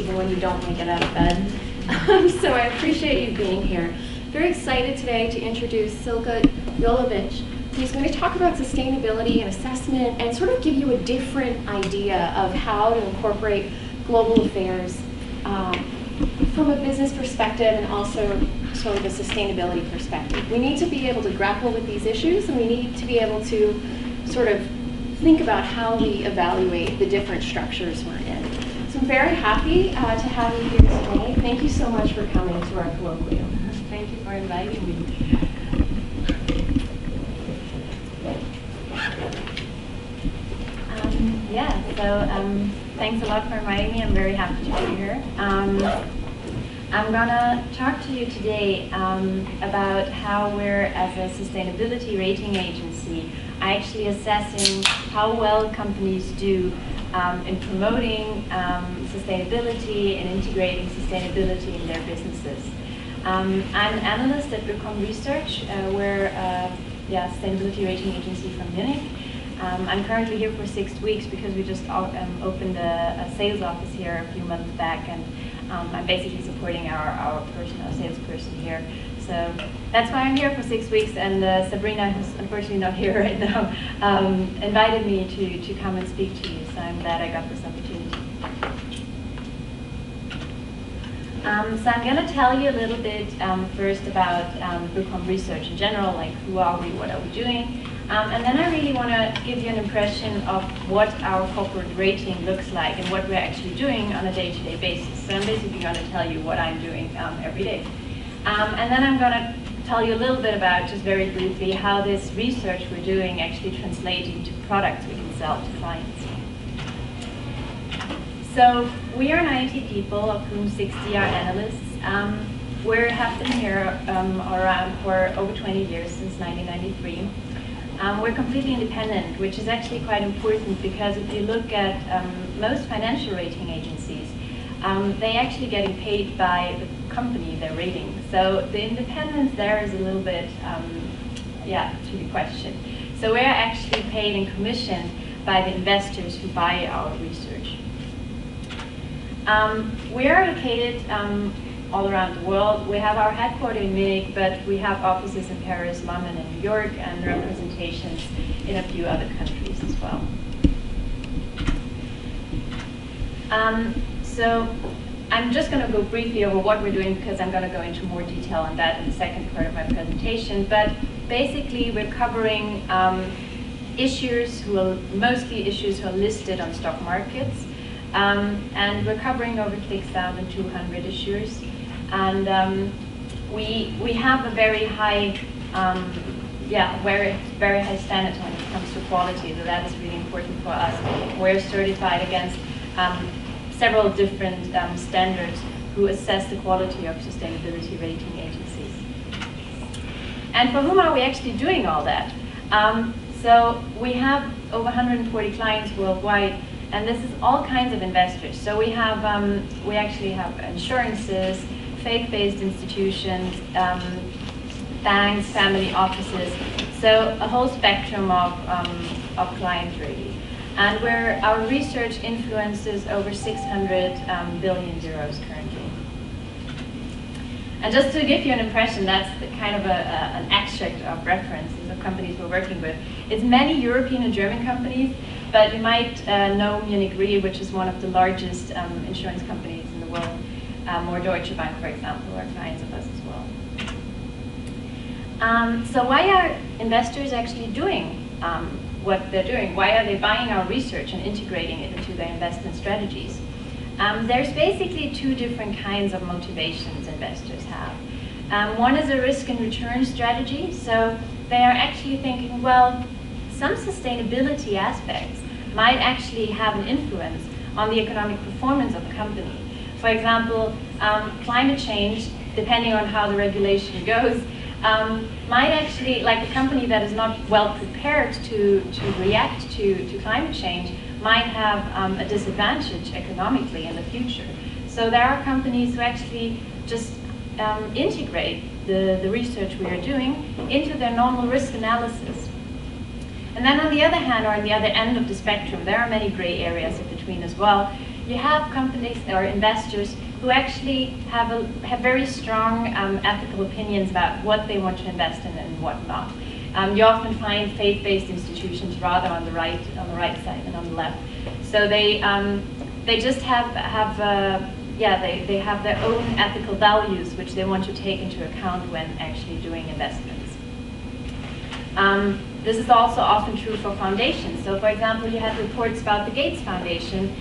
even when you don't want to get out of bed. So I appreciate you being here. Very excited today to introduce Silke Jolowicz, who's going to talk about sustainability and assessment and sort of give you a different idea of how to incorporate global affairs from a business perspective and also sort of a sustainability perspective. We need to be able to grapple with these issues, and we need to be able to sort of think about how we evaluate the different structures we're in. So I'm very happy to have you here today. Thank you so much for coming to our colloquium. Thank you for inviting me. Thanks a lot for inviting me. I'm very happy to be here. I'm gonna talk to you today about how we're, as a sustainability rating agency, actually assessing how well companies do in promoting sustainability and integrating sustainability in their businesses. I'm an analyst at Research. We're a sustainability rating agency from Munich. I'm currently here for 6 weeks because we just opened a sales office here a few months back, and I'm basically supporting our salesperson here. So that's why I'm here for 6 weeks, and Sabrina, who's unfortunately not here right now, invited me to come and speak to you, so I'm glad I got this opportunity. So I'm going to tell you a little bit first about Research in general, like who are we, what are we doing, and then I really want to give you an impression of what our corporate rating looks like and what we're actually doing on a day-to-day basis. So I'm basically going to tell you what I'm doing every day. And then I'm going to tell you a little bit about, just very briefly, how this research we're doing actually translates into products we can sell to clients. So we are 90 people, of whom 60 are analysts. We have been here around for over 20 years, since 1993. We're completely independent, which is actually quite important because if you look at most financial rating agencies, they actually getting paid by the company they're rating. So the independence there is a little bit, to be questioned. So we're actually paid and commissioned by the investors who buy our research. We are located all around the world. We have our headquarters in Munich, but we have offices in Paris, London, and New York, and representations in a few other countries as well. So I'm just going to go briefly over what we're doing because I'm going to go into more detail on that in the second part of my presentation. But basically, we're covering mostly issues who are listed on stock markets. And we're covering over 6,200 issuers. And we have a very high, very high standards when it comes to quality. So that is really important for us. We're certified against several different standards who assess the quality of sustainability rating agencies. And for whom are we actually doing all that? So we have over 140 clients worldwide, and this is all kinds of investors. So we actually have insurances, faith-based institutions, banks, family offices. So a whole spectrum of clients really. And our research influences over 600 billion euros currently. And just to give you an impression, that's kind of an extract of references of companies we're working with. It's many European and German companies, but you might know Munich Re, which is one of the largest insurance companies in the world, or Deutsche Bank, for example, are clients of us as well. So why are investors actually doing what they're doing? Why are they buying our research and integrating it into their investment strategies? There's basically two different kinds of motivations investors have. One is a risk and return strategy. So they are actually thinking, well, some sustainability aspects might actually have an influence on the economic performance of the company. For example, climate change, depending on how the regulation goes, might actually, like a company that is not well prepared to react to climate change, might have a disadvantage economically in the future. So there are companies who actually just integrate the research we are doing into their normal risk analysis. And then on the other hand, or on the other end of the spectrum, there are many gray areas in between as well. you have companies or investors who actually have very strong ethical opinions about what they want to invest in and what not. You often find faith-based institutions rather on the right side than on the left. So they just have their own ethical values which they want to take into account when actually doing investments. This is also often true for foundations. So for example, you had reports about the Gates Foundation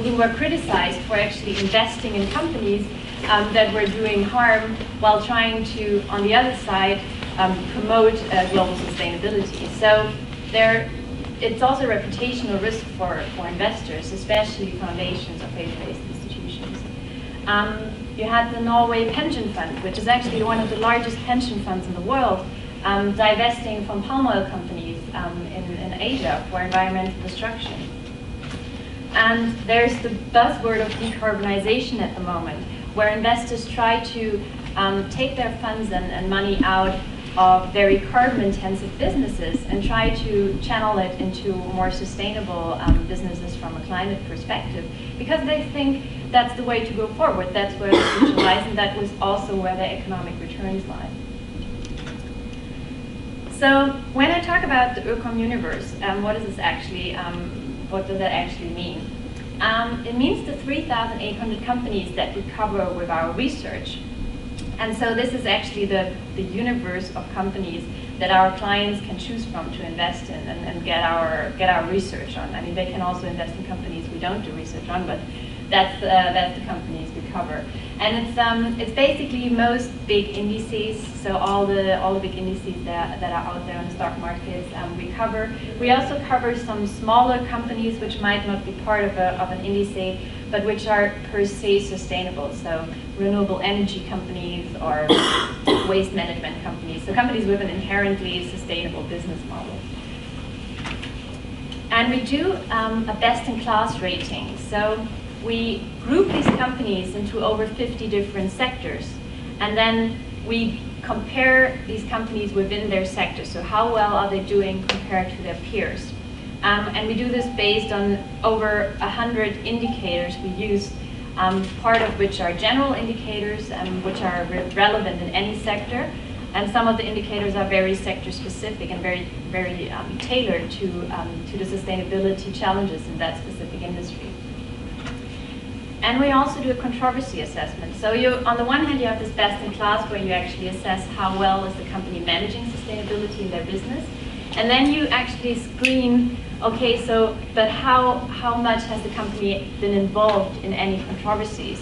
who were criticized for actually investing in companies that were doing harm while trying to, on the other side, promote global sustainability. So it's also a reputational risk for investors, especially foundations or faith-based institutions. You had the Norway pension fund, which is actually one of the largest pension funds in the world, divesting from palm oil companies in Asia for environmental destruction. And there's the buzzword of decarbonization at the moment, where investors try to take their funds and money out of very carbon-intensive businesses and try to channel it into more sustainable businesses from a climate perspective, because they think that's the way to go forward. That's where the future lies, and that was also where the economic returns lie. So when I talk about the Ökom universe, what does this actually? What does that actually mean? It means the 3,800 companies that we cover with our research. And so this is actually the universe of companies that our clients can choose from to invest in and get our research on. I mean, they can also invest in companies we don't do research on, but that's the companies we cover. And it's basically most big indices, so all the big indices that are out there on the stock markets we cover. We also cover some smaller companies which might not be part of an indice, but which are per se sustainable. So renewable energy companies or waste management companies. So companies with an inherently sustainable business model. And we do a best-in-class rating. So we group these companies into over 50 different sectors, and then we compare these companies within their sector. So how well are they doing compared to their peers? And we do this based on over 100 indicators we use, part of which are general indicators, which are relevant in any sector, and some of the indicators are very sector specific and very tailored to the sustainability challenges in that specific industry. And we also do a controversy assessment. So on the one hand, you have this best in class where you actually assess how well is the company managing sustainability in their business. And then you actually screen, okay, so, but how much has the company been involved in any controversies?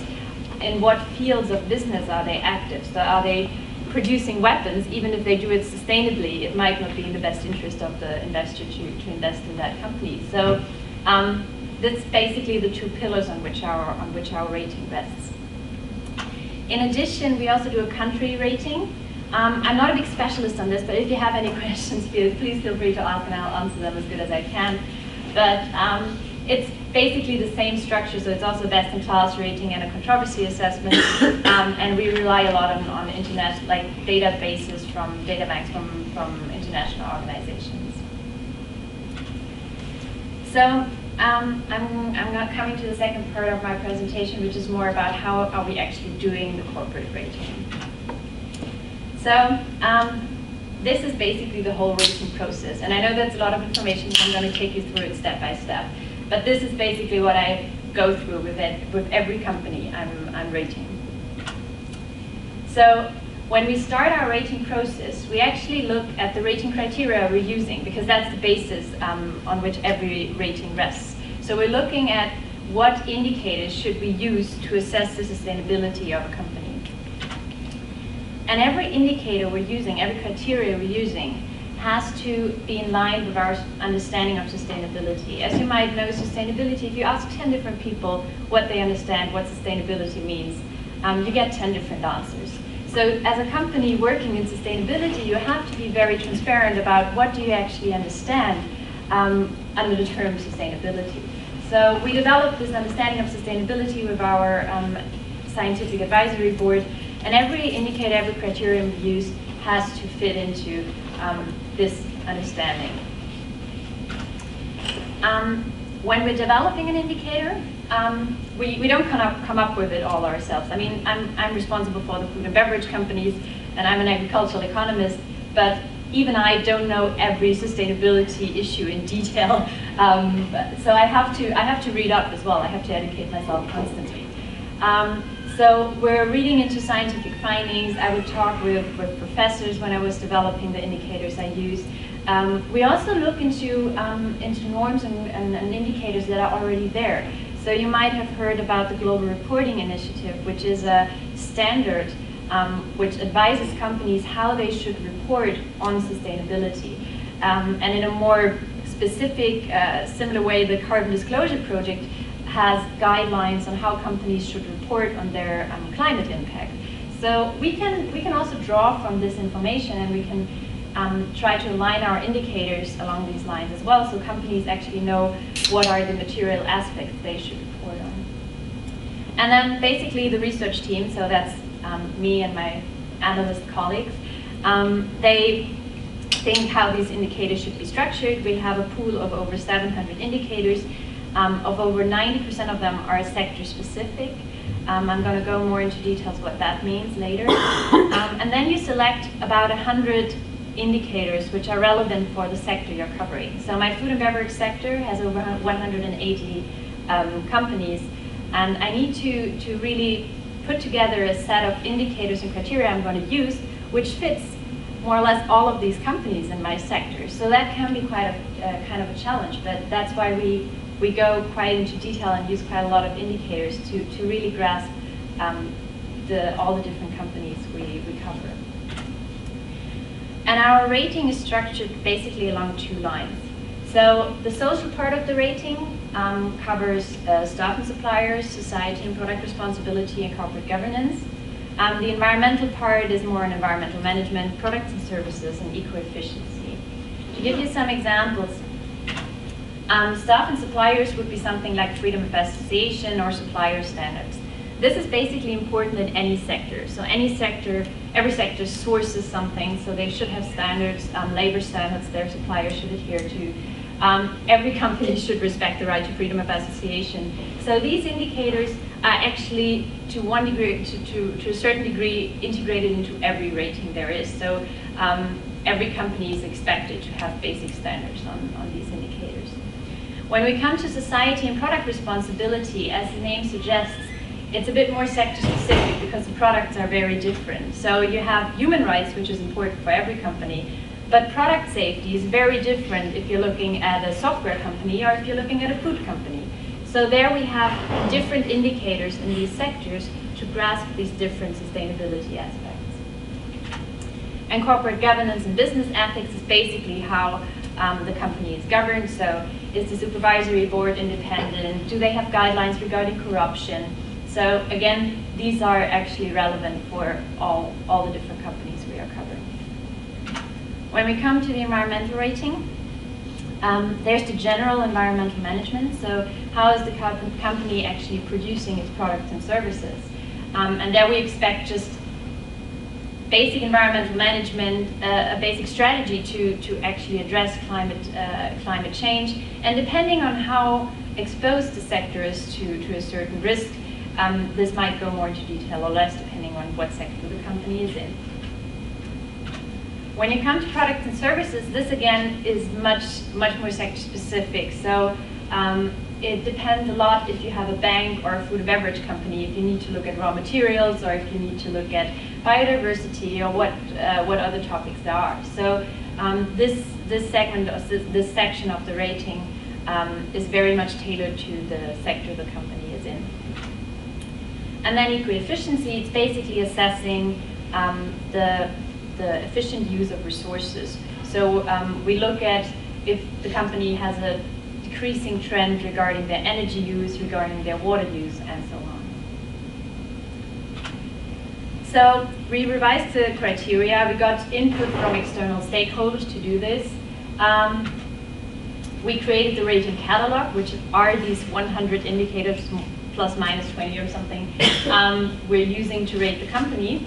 In what fields of business are they active? So are they producing weapons? Even if they do it sustainably, it might not be in the best interest of the investor to invest in that company. So that's basically the two pillars on which our rating rests. In addition, we also do a country rating. I'm not a big specialist on this, but if you have any questions, please feel free to ask and I'll answer them as good as I can. But it's basically the same structure, so it's also a best-in-class rating and a controversy assessment, and we rely a lot on internet, like databases from databanks from international organizations. So I'm not coming to the second part of my presentation, which is more about how are we actually doing the corporate rating. So this is basically the whole rating process, and I know that's a lot of information, so I'm going to take you through it step by step. But this is basically what I go through with every company I'm rating. So when we start our rating process, we actually look at the rating criteria we're using, because that's the basis on which every rating rests. So we're looking at what indicators should we use to assess the sustainability of a company. And every indicator we're using, every criteria we're using, has to be in line with our understanding of sustainability. As you might know, sustainability, if you ask 10 different people what they understand, what sustainability means, you get 10 different answers. So as a company working in sustainability, you have to be very transparent about what do you actually understand under the term sustainability. So we developed this understanding of sustainability with our scientific advisory board, and every indicator, every criterion we use has to fit into this understanding. When we're developing an indicator, we don't come up with it all ourselves. I mean, I'm responsible for the food and beverage companies, and I'm an agricultural economist, but even I don't know every sustainability issue in detail. So I have to read up as well. I have to educate myself constantly. So we're reading into scientific findings. I would talk with professors when I was developing the indicators I use. We also look into norms and indicators that are already there. So you might have heard about the Global Reporting Initiative, which is a standard which advises companies how they should report on sustainability. And in a more specific, similar way, the Carbon Disclosure Project has guidelines on how companies should report on their climate impact. So we can also draw from this information, and we can try to align our indicators along these lines as well, so companies actually know what are the material aspects they should report on. And then basically the research team, so that's me and my analyst colleagues, they think how these indicators should be structured. We have a pool of over 700 indicators. Of over 90% of them are sector specific. I'm going to go more into details what that means later. And then you select about 100 indicators which are relevant for the sector you're covering. So my food and beverage sector has over 180 companies, and I need to really put together a set of indicators and criteria I'm going to use which fits more or less all of these companies in my sector. So that can be quite a kind of a challenge, but that's why we go quite into detail and use quite a lot of indicators to really grasp all the different companies we cover. And our rating is structured basically along two lines. So the social part of the rating covers staff and suppliers, society and product responsibility, and corporate governance. The environmental part is more on environmental management, products and services, and eco-efficiency. To give you some examples, staff and suppliers would be something like freedom of association or supplier standards. This is basically important in any sector. So any sector, every sector sources something, so they should have standards, labor standards their suppliers should adhere to. Every company should respect the right to freedom of association. So these indicators are actually, to one degree, to a certain degree, integrated into every rating there is. So every company is expected to have basic standards on these indicators. When we come to society and product responsibility, as the name suggests, it's a bit more sector specific because the products are very different. So you have human rights, which is important for every company, but product safety is very different if you're looking at a software company or if you're looking at a food company. So there we have different indicators in these sectors to grasp these different sustainability aspects. And corporate governance and business ethics is basically how the company is governed. So is the supervisory board independent? Do they have guidelines regarding corruption? So again, these are actually relevant for all the different companies we are covering. When we come to the environmental rating, there's the general environmental management. So how is the company actually producing its products and services? And there we expect just basic environmental management, a basic strategy to actually address climate change. And depending on how exposed the sector is to a certain risk, this might go more into detail or less depending on what sector the company is in. When you come to products and services, this again is much more sector specific. So it depends a lot if you have a bank or a food and beverage company, if you need to look at raw materials or if you need to look at biodiversity or what other topics there are. So this segment, or this section of the rating is very much tailored to the sector the company is in. And then eco-efficiency, it's basically assessing the efficient use of resources. So we look at if the company has a decreasing trend regarding their energy use, regarding their water use, and so on. So we revised the criteria. We got input from external stakeholders to do this. We created the rating catalog, which are these 100 indicators, plus minus 20 or something, we're using to rate the company.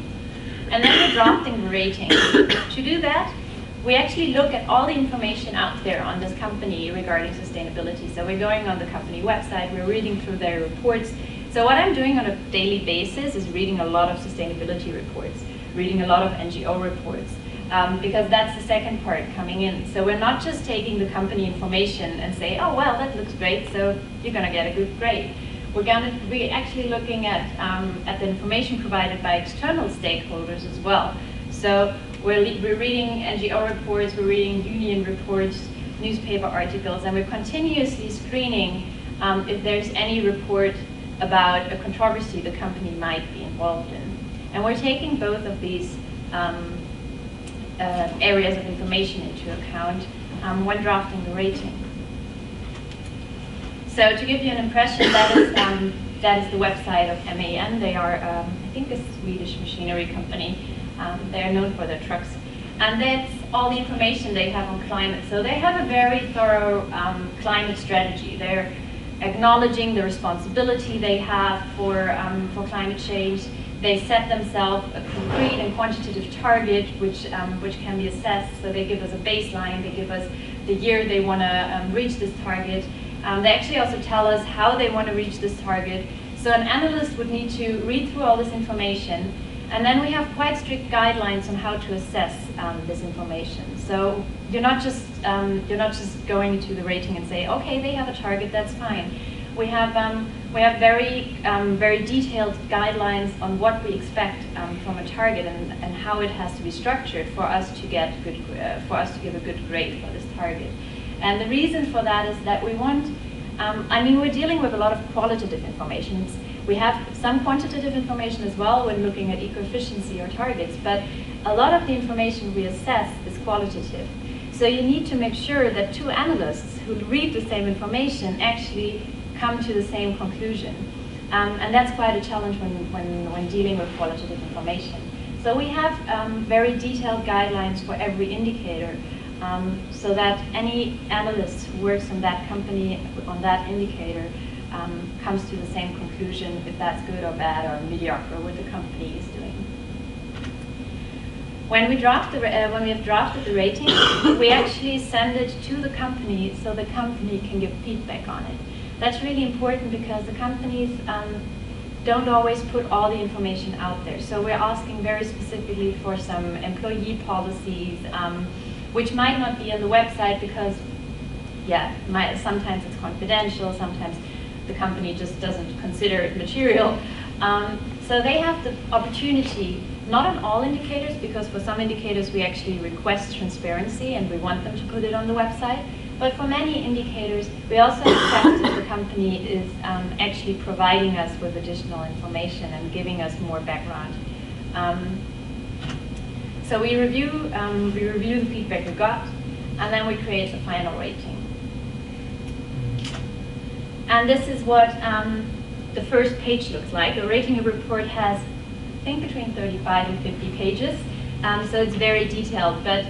And then we're drafting the rating. To do that, we actually look at all the information out there on this company regarding sustainability. So we're going on the company website, we're reading through their reports. So what I'm doing on a daily basis is reading a lot of sustainability reports, reading a lot of NGO reports, because that's the second part coming in. So we're not just taking the company information and say, oh, well, that looks great, so you're going to get a good grade. We're actually looking at the information provided by external stakeholders as well. So we're reading NGO reports, we're reading union reports, newspaper articles, and we're continuously screening if there's any report about a controversy the company might be involved in. And we're taking both of these areas of information into account when drafting the rating. So to give you an impression, that is the website of MAN. They are, I think, a Swedish machinery company. They are known for their trucks. And that's all the information they have on climate. So they have a very thorough climate strategy. They're acknowledging the responsibility they have for climate change. They set themselves a concrete and quantitative target which can be assessed. So they give us a baseline, they give us the year they want to reach this target. They actually also tell us how they want to reach this target. So an analyst would need to read through all this information, and then we have quite strict guidelines on how to assess this information. So you're not just going to the rating and say, okay, they have a target, that's fine. We have very detailed guidelines on what we expect from a target and how it has to be structured for us to give a good grade for this target. And the reason for that is that we want, we're dealing with a lot of qualitative information. We have some quantitative information as well when looking at eco-efficiency or targets, but a lot of the information we assess is qualitative. So you need to make sure that two analysts who read the same information actually come to the same conclusion. And that's quite a challenge when dealing with qualitative information. So we have very detailed guidelines for every indicator, so that any analyst who works on that company, on that indicator, comes to the same conclusion if that's good or bad or mediocre what the company is doing. When we have drafted the rating, we actually send it to the company so the company can give feedback on it. That's really important because the companies don't always put all the information out there. So we're asking very specifically for some employee policies, which might not be on the website because, sometimes it's confidential, sometimes the company just doesn't consider it material. So they have the opportunity, not on all indicators, because for some indicators we actually request transparency and we want them to put it on the website. But for many indicators, we also expect that the company is actually providing us with additional information and giving us more background. So we review the feedback we got, and then we create the final rating. And this is what the first page looks like. A rating report has, I think, between 35 and 50 pages, so it's very detailed. But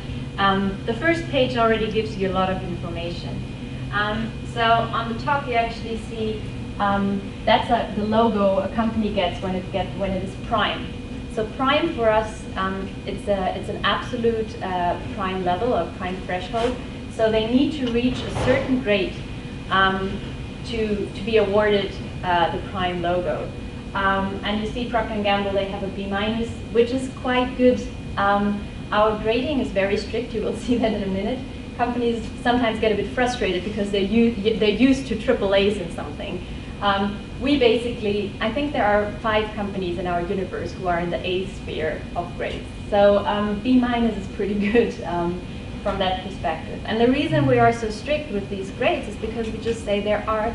the first page already gives you a lot of information. So on the top, you actually see that's the logo a company gets when it is prime. So prime for us, it's an absolute prime level or prime threshold. So they need to reach a certain grade to be awarded the prime logo. And you see Procter & Gamble, they have a B-, which is quite good. Our grading is very strict. You will see that in a minute. Companies sometimes get a bit frustrated because they're used to AAAs in something. We basically, I think there are 5 companies in our universe who are in the A sphere of grades. So B- is pretty good from that perspective. And the reason we are so strict with these grades is because we just say there are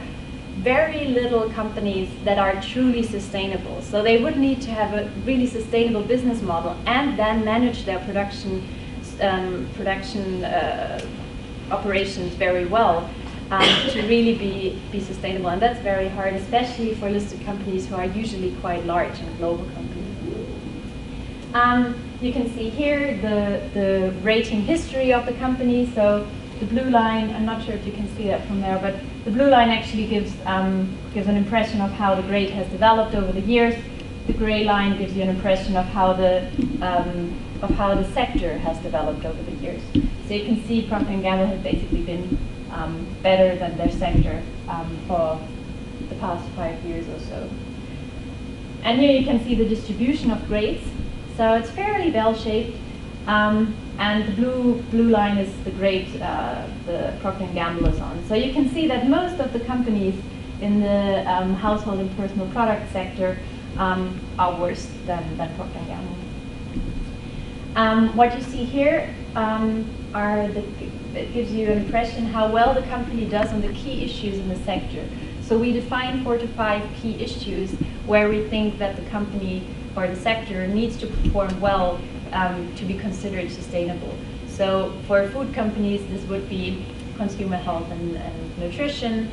very little companies that are truly sustainable. So they would need to have a really sustainable business model and then manage their production operations very well to really be sustainable. And that's very hard, especially for listed companies who are usually quite large and global companies. You can see here the rating history of the company. So the blue line, I'm not sure if you can see that from there, but the blue line actually gives an impression of how the grade has developed over the years. the gray line gives you an impression of how the sector has developed over the years. So you can see Procter & Gamble has basically been better than their sector for the past 5 years or so. And here you can see the distribution of grades. So it's fairly bell-shaped. And the blue line is the grade the Procter & Gamble is on. So you can see that most of the companies in the household and personal product sector are worse than Procter & Gamble. What you see here it gives you an impression how well the company does on the key issues in the sector. So we define 4 to 5 key issues where we think that the company or the sector needs to perform well to be considered sustainable. So for food companies, this would be consumer health and nutrition,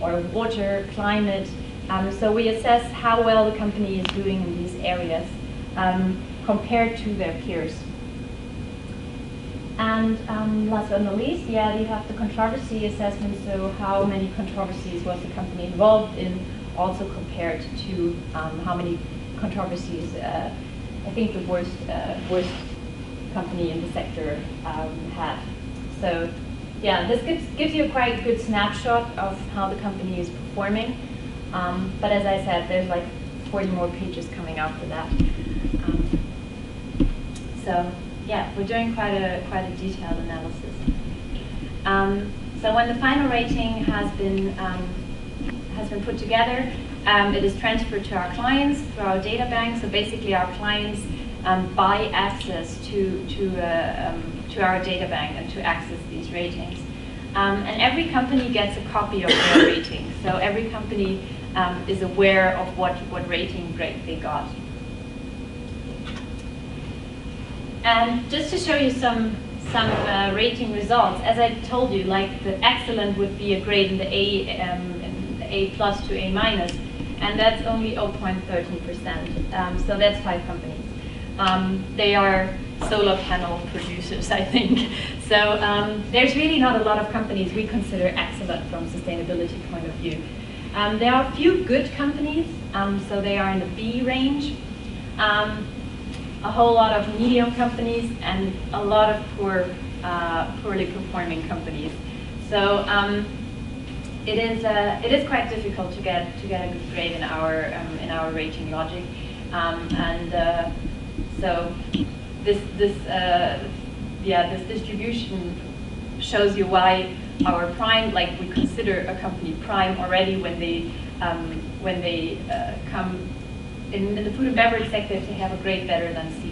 or water, climate. So we assess how well the company is doing in these areas compared to their peers. And last but not least, you have the controversy assessment. So how many controversies was the company involved in, also compared to how many controversies I think the worst company in the sector had. So yeah, this gives you a quite good snapshot of how the company is performing. But as I said, there's like 40 more pages coming after that. So yeah, we're doing quite a detailed analysis. So when the final rating has been put together, it is transferred to our clients through our data bank. So basically, our clients buy access to our data bank and to access these ratings. And every company gets a copy of their rating. So every company is aware of what rating grade they got. And just to show you some rating results, as I told you, like the excellent would be a grade in the A plus to A minus, and that's only 0.13%. So that's 5 companies. They are solar panel producers, I think. So there's really not a lot of companies we consider excellent from a sustainability point of view. There are a few good companies, so they are in the B range. A whole lot of medium companies and a lot of poorly performing companies. So it is quite difficult to get a good grade in our rating logic, so this distribution shows you why our prime, like we consider a company prime already when they come in the food and beverage sector, if they have a grade better than C+,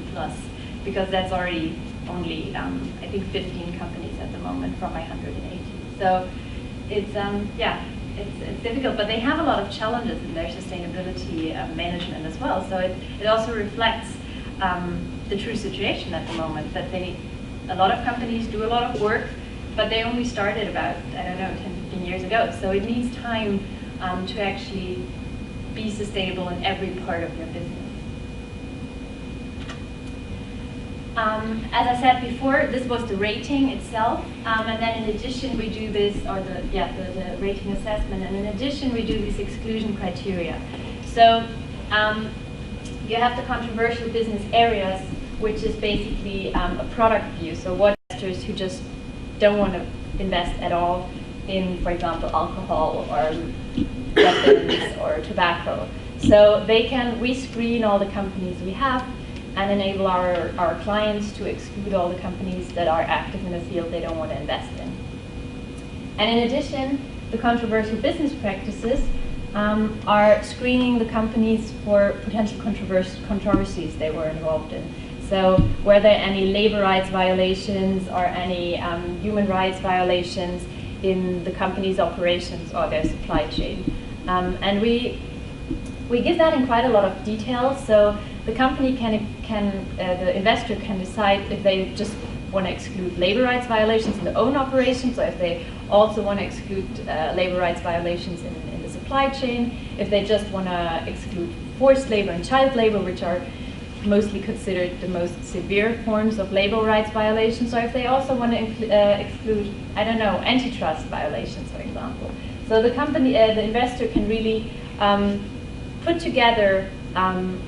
because that's already only I think 15 companies at the moment from my 180. So it's it's difficult, but they have a lot of challenges in their sustainability management as well. So it also reflects the true situation at the moment, that a lot of companies do a lot of work, but they only started about, I don't know, 10, 15 years ago. So it needs time to actually be sustainable in every part of your business. As I said before, this was the rating itself, and then in addition we do this, or the rating assessment, and in addition we do these exclusion criteria. So you have the controversial business areas, which is basically a product view. So what investors who just don't want to invest at all in, for example, alcohol or weapons or tobacco. So we screen all the companies we have and enable our clients to exclude all the companies that are active in a field they don't want to invest in. And in addition, the controversial business practices are screening the companies for potential controversies they were involved in. So were there any labor rights violations or any human rights violations in the company's operations or their supply chain? And we give that in quite a lot of detail. So the company the investor can decide if they just want to exclude labor rights violations in their own operations, or if they also want to exclude labor rights violations in the supply chain, if they just want to exclude forced labor and child labor, which are mostly considered the most severe forms of labor rights violations, or if they also want to exclude, I don't know, antitrust violations, for example. So the investor can really put together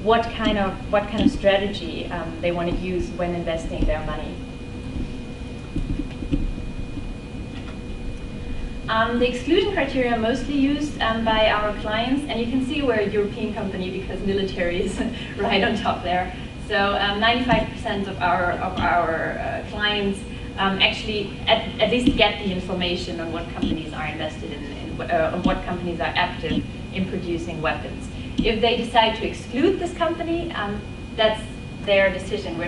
what kind of strategy they want to use when investing their money. The exclusion criteria are mostly used by our clients, and you can see we're a European company because military is right on top there. So 95% of our clients actually at least get the information on what companies are invested in on what companies are active in producing weapons. If they decide to exclude this company, that's their decision. We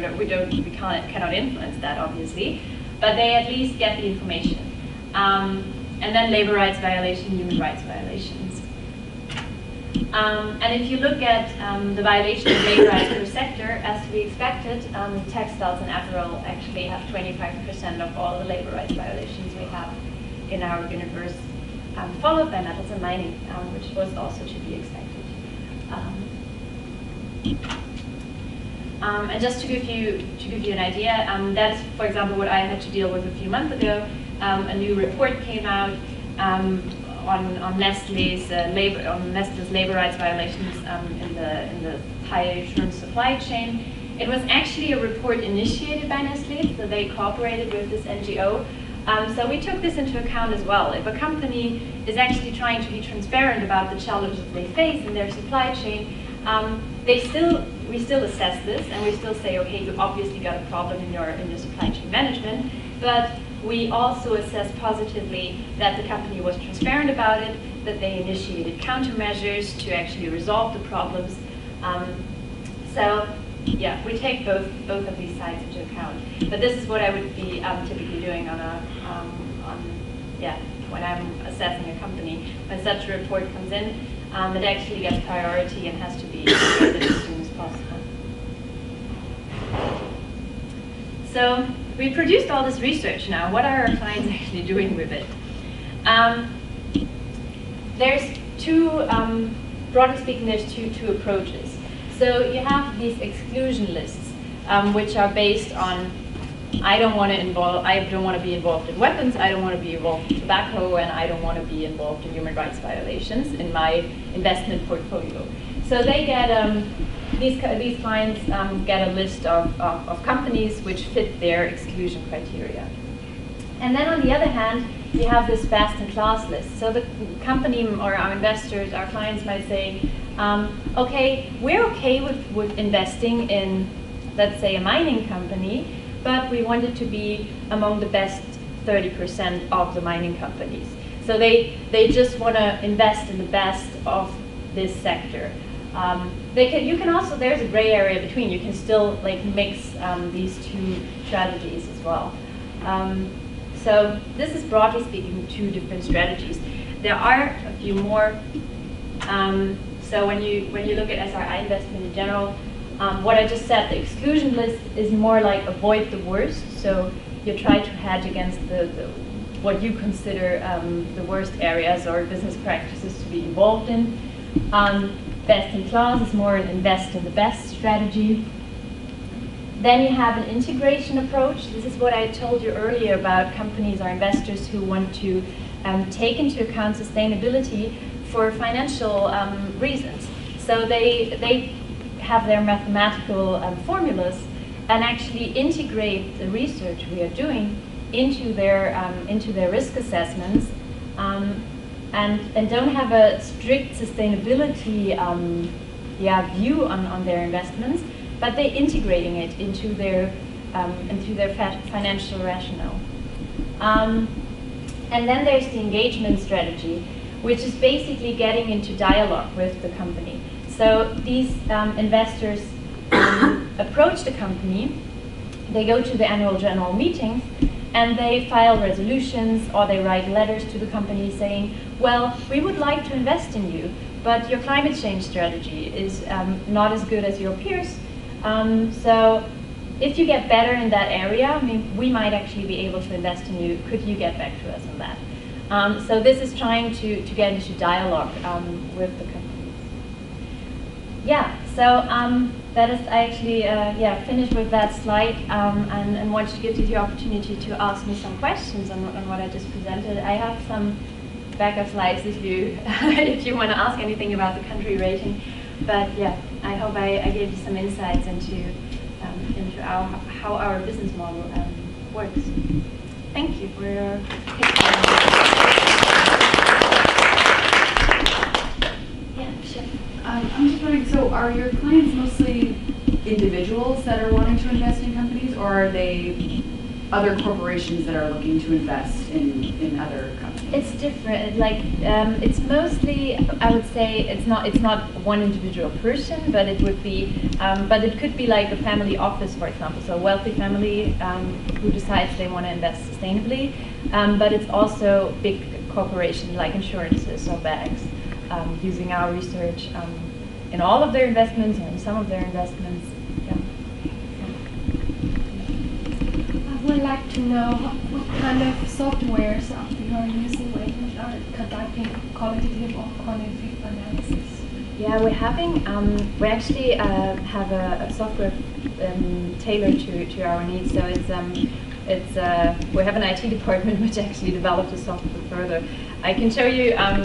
cannot influence that, obviously, but they at least get the information. And then labor rights violation, human rights violations. And if you look at the violation of labor rights per sector, as we expected, textiles and apparel actually have 25% of all the labor rights violations we have in our universe, followed by metals and mining, which was also to be expected. And just to give you an idea, that's, for example, what I had to deal with a few months ago. A new report came out on Nestle's labor rights violations in the high assurance supply chain. It was actually a report initiated by Nestle, so they cooperated with this NGO. So we took this into account as well. If a company is actually trying to be transparent about the challenges they face in their supply chain, we still assess this, and we still say, okay, you obviously got a problem in your supply chain management, but we also assess positively that the company was transparent about it, that they initiated countermeasures to actually resolve the problems. So yeah, we take both of these sides into account. But this is what I would be typically doing when I'm assessing a company. When such a report comes in, it actually gets priority and has to be implemented as soon as possible. So we produced all this research now. What are our clients actually doing with it? There's two, broadly speaking, there's two approaches. So you have these exclusion lists, which are based on, I don't want to be involved in weapons, I don't want to be involved in tobacco, and I don't want to be involved in human rights violations in my investment portfolio. So they get, these clients get a list of companies which fit their exclusion criteria. And then on the other hand, you have this best in class list. So the company or our investors, our clients might say, okay, we're okay with investing in, let's say, a mining company, but we want it to be among the best 30% of the mining companies. So they just want to invest in the best of this sector. You can also, there's a gray area between. You can still mix these two strategies as well. So this is, broadly speaking, two different strategies. There are a few more. So when you look at SRI investment in general, what I just said, the exclusion list is more like avoid the worst. So you try to hedge against what you consider the worst areas or business practices to be involved in. Best in class is more an invest in the best strategy. Then you have an integration approach. This is what I told you earlier about companies or investors who want to take into account sustainability for financial reasons. So they have their mathematical formulas and actually integrate the research we are doing into their risk assessments, and don't have a strict sustainability view on their investments, but they're integrating it into their financial rationale. And then there's the engagement strategy, which is basically getting into dialogue with the company. So these investors approach the company, they go to the annual general meetings, and they file resolutions or they write letters to the company saying, well, we would like to invest in you, but your climate change strategy is not as good as your peers. So if you get better in that area, I mean, we might actually be able to invest in you. Could you get back to us on that? So this is trying to get into dialogue with the company. Yeah, so that is, I actually finished with that slide and wanted to give you the opportunity to ask me some questions on what I just presented. I have some backup slides if you if you want to ask anything about the country rating. But yeah, I hope I gave you some insights into how our business model works. Thank you for your Yeah, sure. I'm just wondering, so are your clients mostly individuals that are wanting to invest in companies, or are they other corporations that are looking to invest in other companies? It's different. Like it's mostly, I would say, it's not one individual person, but it would be, but it could be like a family office, for example. So a wealthy family who decides they want to invest sustainably, but it's also big corporations like insurances or banks using our research in all of their investments or in some of their investments. Yeah. I would like to know what kind of softwares you are using when you are conducting qualitative or quantitative analysis. Yeah, we actually have a software tailored to our needs. So we have an IT department which actually developed the software further. I can show you. Can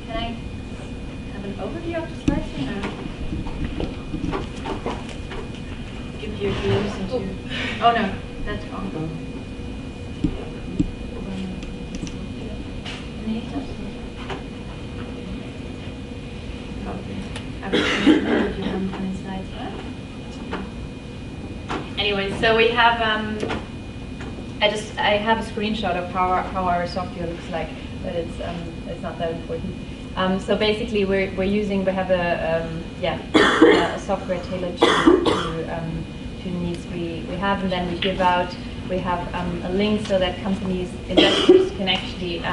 I have an overview of the slides? Give you a glimpse into. Oh no, that's wrong. Anyway, so we have I have a screenshot of how our software looks like, but it's not that important. So basically, we have a software tailored to needs we have, and then we have a link so that investors can actually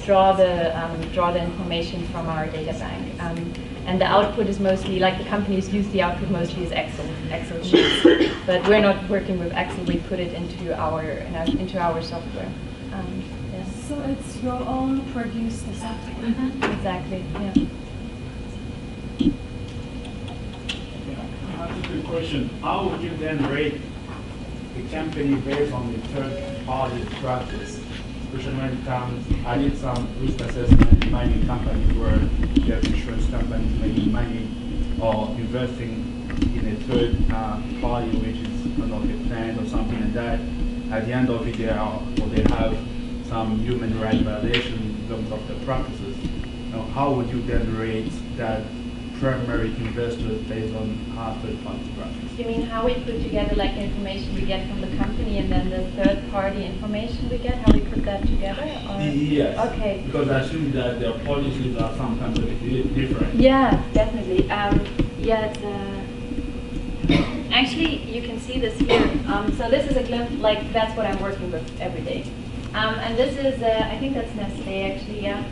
draw the information from our data bank. And the output is mostly, like the companies use the output mostly as Excel sheets. But we're not working with Excel, we put it into our software. Yes. So it's your own produced software? Mm-hmm. Exactly, yeah. I have a quick question. How would you then rate the company based on the third-party practice? Especially when it comes, I did some risk assessment in mining companies where you have insurance companies making money or investing in a third party, which is a plant or something like that. At the end of it, they have some human rights violation in terms of the practices. Now, how would you then rate that primary investors based on third-party practice? You mean how we put together like the information we get from the company and then the third-party information we get, how we put that together? Or? Yes. Okay. Because I assume that their policies are sometimes a bit different. Yeah, definitely. Actually, you can see this here. So this is a glimpse, like that's what I'm working with every day. And this is, I think that's Nestle actually, yeah.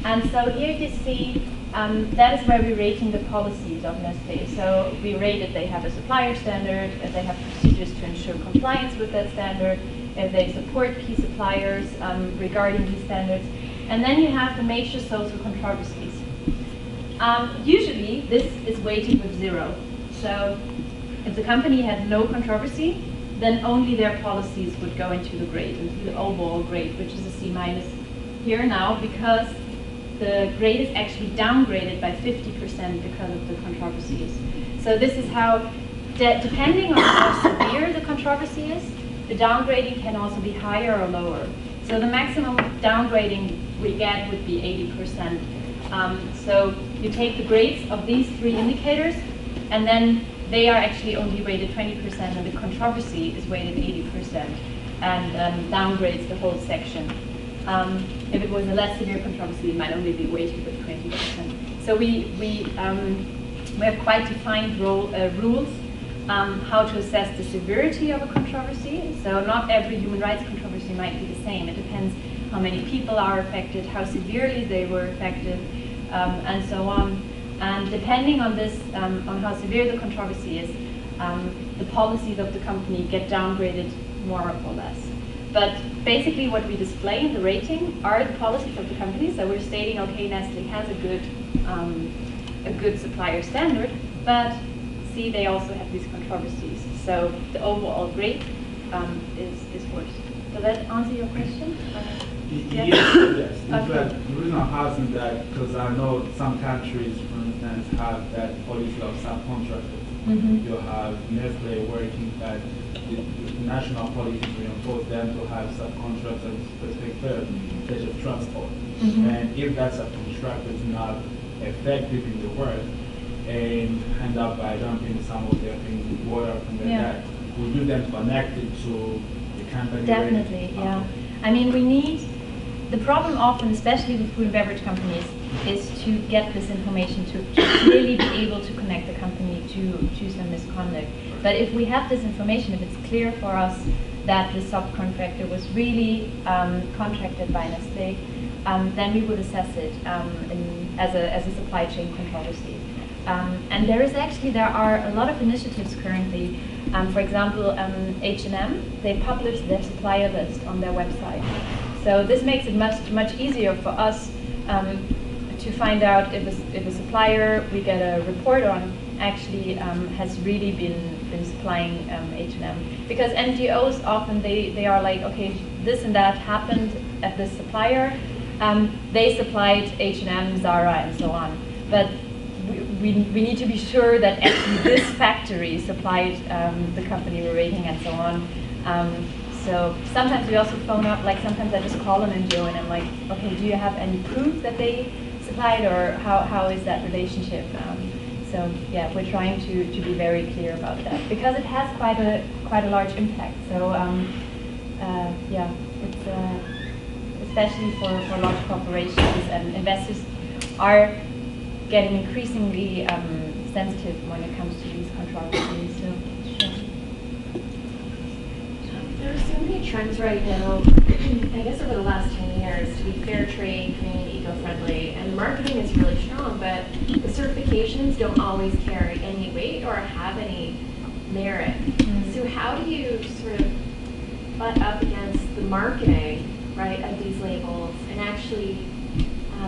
And so here you see, that is where we're rating the policies of Nestle. So we rated they have a supplier standard, they have procedures to ensure compliance with that standard, if they support key suppliers regarding these standards. And then you have the major social controversies. Usually this is weighted with 0. So if the company had no controversy, then only their policies would go into the grade, into the overall grade, which is a C- here now, because the grade is actually downgraded by 50% because of the controversies. So this is how, depending on how severe the controversy is, the downgrading can also be higher or lower. So the maximum downgrading we get would be 80%. So you take the grades of these 3 indicators, and then they are actually only weighted 20%, and the controversy is weighted 80%, and downgrades the whole section. If it was a less severe controversy, it might only be weighted with 20%. So we have quite defined rules how to assess the severity of a controversy. So not every human rights controversy might be the same. It depends how many people are affected, how severely they were affected, and so on. And depending on this, on how severe the controversy is, the policies of the company get downgraded more or less. But basically what we display in the rating are the policies of the company. So we're stating, okay, Nestle has a good supplier standard, but see, they also have these controversies. So the overall grade is worse. Does that answer your question? Yes. In Okay. fact, the reason I'm asking that because I know some countries, for instance, have that policy of subcontractors. Mhm. You have Nestle working that the national policy to impose them to have subcontractors in specific fields, such as transport. Mhm. And if that subcontractor is not effective in the work and end up by dumping some of their things in water and like Yeah. that, would you then connect it to the company? Definitely, yeah. I mean, we need, the problem often, especially with food and beverage companies, is to get this information to really be able to connect the company to some misconduct. But if we have this information, if it's clear for us that the subcontractor was really contracted by Nestle, then we would assess it as a supply chain controversy. And there are a lot of initiatives currently. For example, H&M, they publish their supplier list on their website. So this makes it much easier for us to find out if a supplier we get a report on actually has really been supplying H&M. Because NGOs often, they are like, okay, this and that happened at this supplier. They supplied H&M, Zara, and so on. But we need to be sure that actually this factory supplied the company we're rating and so on. So sometimes we also phone up, like sometimes I just call an NGO and I'm like, okay, do you have any proof that they supplied, or how is that relationship? So yeah, we're trying to be very clear about that because it has quite a large impact. So yeah, it's especially for large corporations, and investors are getting increasingly sensitive when it comes to these controversies. So, sure. There are so many trends right now, I guess over the last 10 years, to be fair trade, green, eco-friendly, and the marketing is really strong, but the certifications don't always carry any weight or have any merit. Mm. So how do you sort of butt up against the marketing, right, of these labels and actually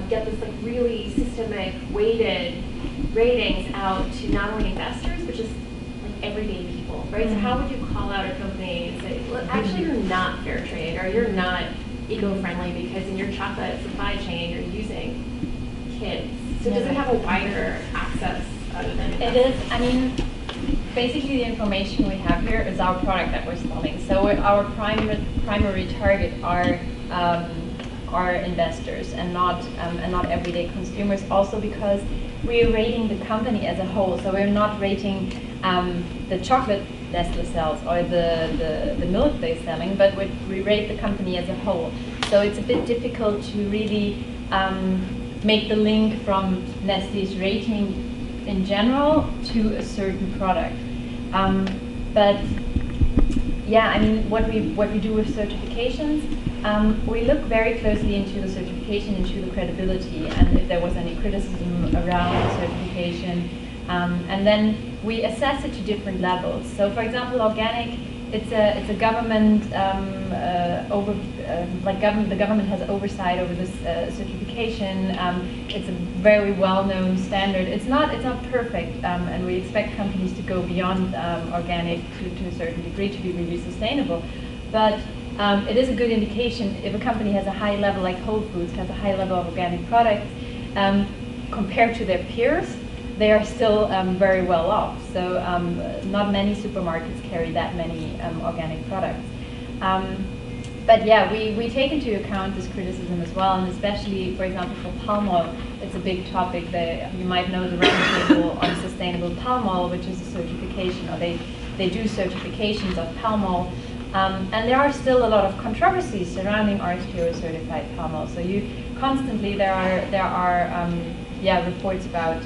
get this like really systemic weighted ratings out to not only investors, but just like everyday people, right? So how would you call out a company and say, well, actually you're not fair trade, or you're not eco-friendly because in your chocolate supply chain you're using kids. So does it have a wider access other than It is, I mean, basically the information we have here is our product that we're selling. So our primary target are investors and not everyday consumers. Also because we're rating the company as a whole. So we're not rating the chocolate Nestle sells or the milk they're selling, but we rate the company as a whole. So it's a bit difficult to really make the link from Nestle's rating in general to a certain product. But yeah, I mean, what we do with certifications, we look very closely into the certification, into the credibility, and if there was any criticism around the certification. And then we assess it to different levels. So for example, organic, it's a government, the government has oversight over this certification. It's a very well-known standard. It's not perfect, and we expect companies to go beyond organic to a certain degree to be really sustainable. But it is a good indication if a company has a high level, like Whole Foods has a high level of organic products, compared to their peers, they are still very well off. So not many supermarkets carry that many organic products. But yeah, we take into account this criticism as well, and especially, for example, for palm oil, it's a big topic. You might know the roundtable on sustainable palm oil, which is a certification, or they do certifications of palm oil. And there are still a lot of controversies surrounding RSPO certified palm oil. So constantly there are reports about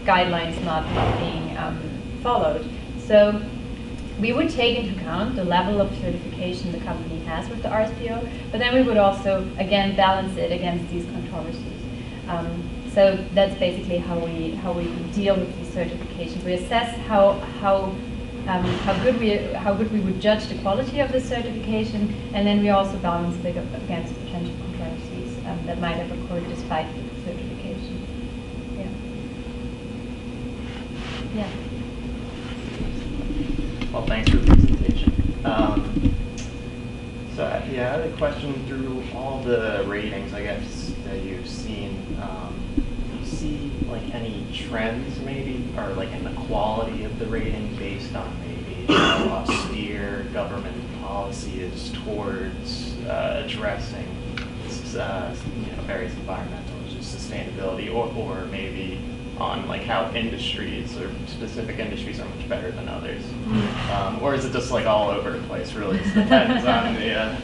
guidelines not being followed. So we would take into account the level of certification the company has with the RSPO, but then we would also again balance it against these controversies. So that's basically how we deal with these certifications. We assess how good we would judge the quality of the certification, and then we also balance it against potential controversies that might have occurred despite the certification. Yeah. Well, thanks for the presentation. So yeah, I had a question through all the ratings, I guess, that you've seen, do you see like any trends maybe, or like in the quality of the rating based on maybe how austere government policy is towards addressing various environmental and just sustainability, or maybe on like how industries or specific industries are much better than others, or is it just like all over the place? Really, it depends on the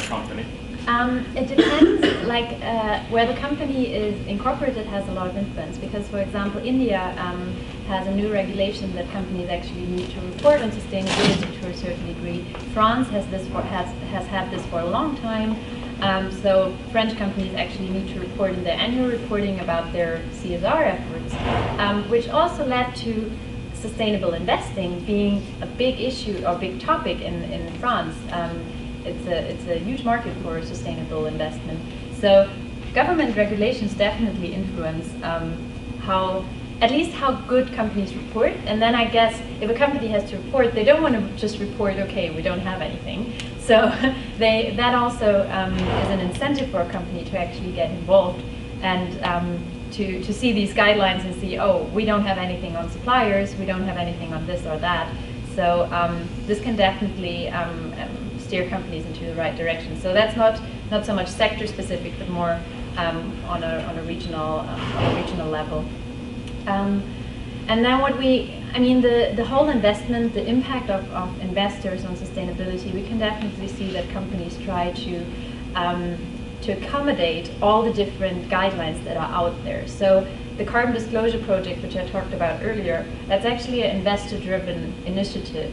company. It depends, like where the company is incorporated has a lot of influence, because for example India has a new regulation that companies actually need to report on sustainability to a certain degree. France has had this for a long time. So French companies actually need to report in their annual reporting about their CSR efforts, which also led to sustainable investing being a big issue or big topic in France. It's a huge market for sustainable investment. So government regulations definitely influence at least how good companies report. And then I guess if a company has to report, they don't want to just report, okay, we don't have anything. So that also is an incentive for a company to actually get involved and to see these guidelines and see, oh, we don't have anything on suppliers, we don't have anything on this or that. So this can definitely steer companies into the right direction. So that's not so much sector specific, but more on a regional level. And then the whole investment, the impact of investors on sustainability, we can definitely see that companies try to accommodate all the different guidelines that are out there. So the Carbon Disclosure Project, which I talked about earlier, that's actually an investor-driven initiative,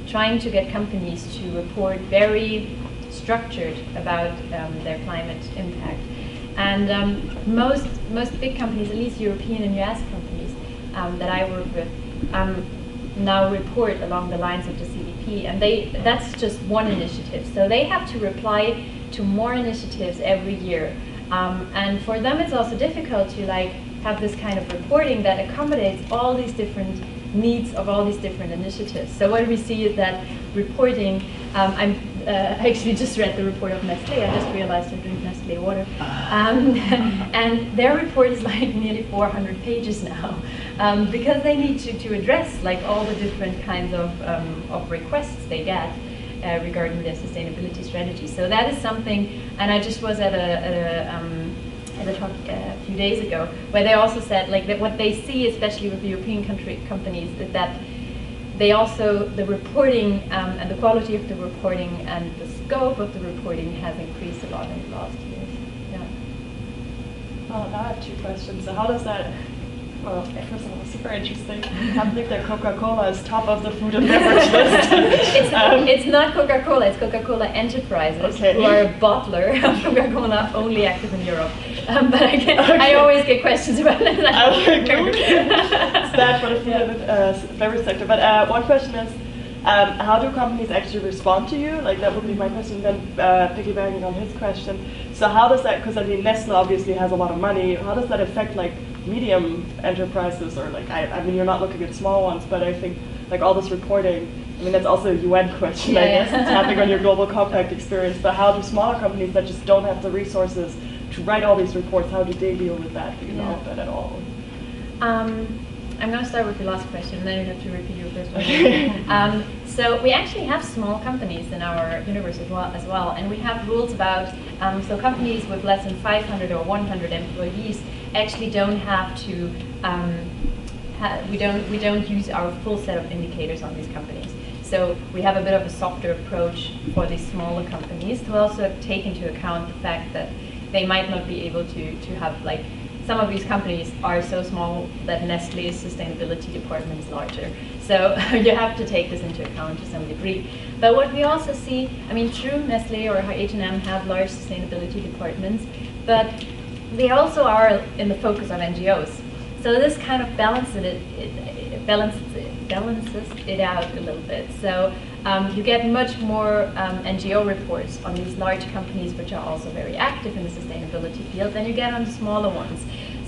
trying to get companies to report very structured about their climate impact. And most big companies, at least European and US companies that I work with, now report along the lines of the CDP, and that's just one initiative. So they have to reply to more initiatives every year. And for them it's also difficult to have this kind of reporting that accommodates all these different needs of all these different initiatives. So what we see is that reporting, I actually just read the report of Nestle. I just realized I drink Nestle water. And their report is nearly 400 pages now, because they need to address all the different kinds of requests they get regarding their sustainability strategy. So that is something, and I just was at a talk a few days ago, where they also said that what they see, especially with the European companies, is that they also, the reporting and the quality of the reporting and the scope of the reporting has increased a lot in the last years. Yeah. Well, now I have two questions. So how does that, well, first of all, super interesting. I can't believe that Coca-Cola is top of the food and beverage list. It's not Coca-Cola, it's Coca-Cola Enterprises, who are a bottler of Coca-Cola, only active in Europe. But I always get questions about it. It's bad for the food and beverage sector. But one question is, how do companies actually respond to you? That would be my question, then piggybacking on his question. So how does that, because Nestle obviously has a lot of money, how does that affect medium enterprises, or you're not looking at small ones, but I think all this reporting, that's also a UN question, I guess, it's happening on your global compact experience, but how do smaller companies that just don't have the resources to write all these reports, how do they deal with that? Do you know that at all? I'm going to start with the last question, and then you have to repeat your first one. So we actually have small companies in our universe as well, and we have rules about, so companies with less than 500 or 100 employees actually don't have to, we don't use our full set of indicators on these companies. So we have a bit of a softer approach for these smaller companies to also take into account the fact that they might not be able to have, some of these companies are so small that Nestle's sustainability department is larger. So you have to take this into account to some degree. But what we also see, true, Nestle or H&M have large sustainability departments, but they also are in the focus of NGOs. So this kind of balances it out a little bit. So you get much more NGO reports on these large companies, which are also very active in the sustainability field, than you get on the smaller ones.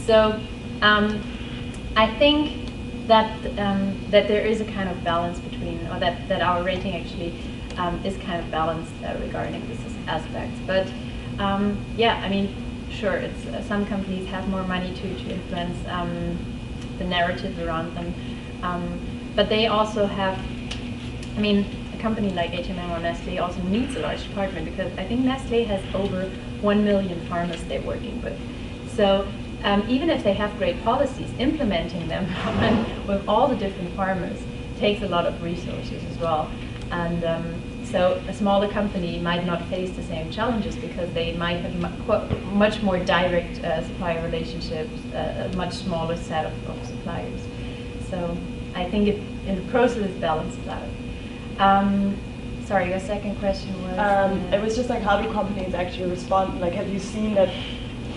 So I think that there is a kind of balance between, or that our rating actually is kind of balanced regarding these aspects. But Yeah, I mean, sure, it's some companies have more money to influence the narrative around them, but they also have, I mean, a company like H&M or Nestle also needs a large department, because I think Nestle has over 1 million farmers they're working with. So even if they have great policies, implementing them with all the different farmers takes a lot of resources as well. And so a smaller company might not face the same challenges, because they might have much more direct supplier relationships, a much smaller set of suppliers. So I think in the process it's balanced out. Sorry, your second question was? It was just like, how do companies actually respond? Like, have you seen that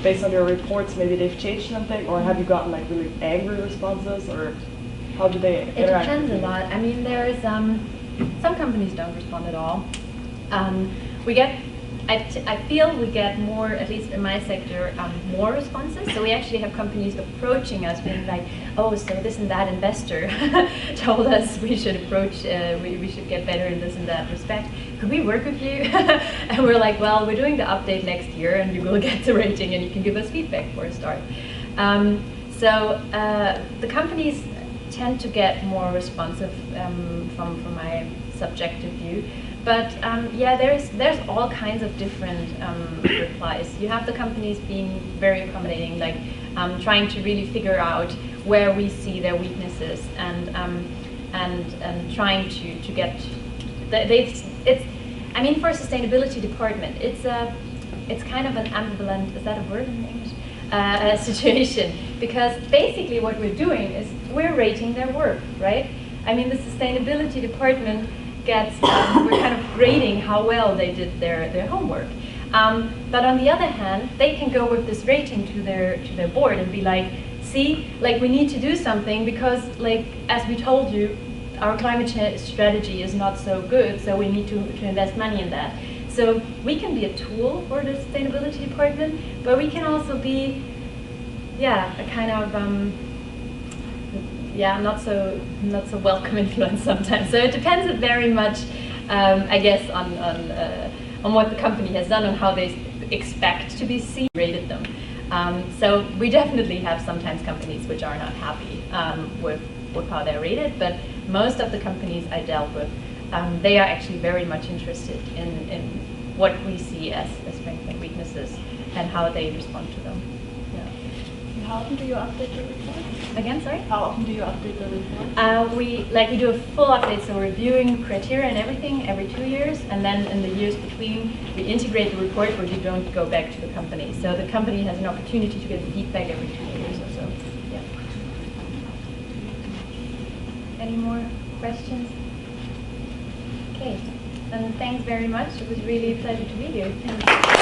based on your reports, maybe they've changed something, or have you gotten like really angry responses, or how do they interact? It depends a lot. I mean, there's some companies don't respond at all. We get, I feel we get more, at least in my sector, more responses. So we actually have companies approaching us being like, oh, so this and that investor told us we should approach, we should get better in this and that respect. Could we work with you? And we're like, well, we're doing the update next year, and you will get the rating, and you can give us feedback for a start. So the companies tend to get more responsive from my subjective view. But yeah, there's all kinds of different replies. You have the companies being very accommodating, like trying to really figure out where we see their weaknesses, and trying to get. It's I mean, for a sustainability department, it's kind of an ambivalent, is that a word in English? Situation, because basically what we're doing is we're rating their work, right? I mean, the sustainability department gets, we're kind of grading how well they did their homework. But on the other hand, they can go with this rating to their board and be like, see, like, we need to do something, because, like, as we told you, our climate change strategy is not so good, so we need to invest money in that. So we can be a tool for the sustainability department, but we can also be, yeah, a kind of yeah, not so welcome influence sometimes. So it depends very much, I guess, on what the company has done and how they expect to be seen, rated them. So we definitely have sometimes companies which are not happy with how they're rated, but most of the companies I dealt with, they are actually very much interested in what we see as strengths and weaknesses and how they respond to them. And how often do you update the report? Again, sorry? How often do you update the report? We do a full update, so we're reviewing criteria and everything every 2 years, and then in the years between, we integrate the report where you don't go back to the company. So the company has an opportunity to get feedback every 2 years or so. Yeah. Any more questions? Okay, then thanks very much. It was really a pleasure to be here. Thank you.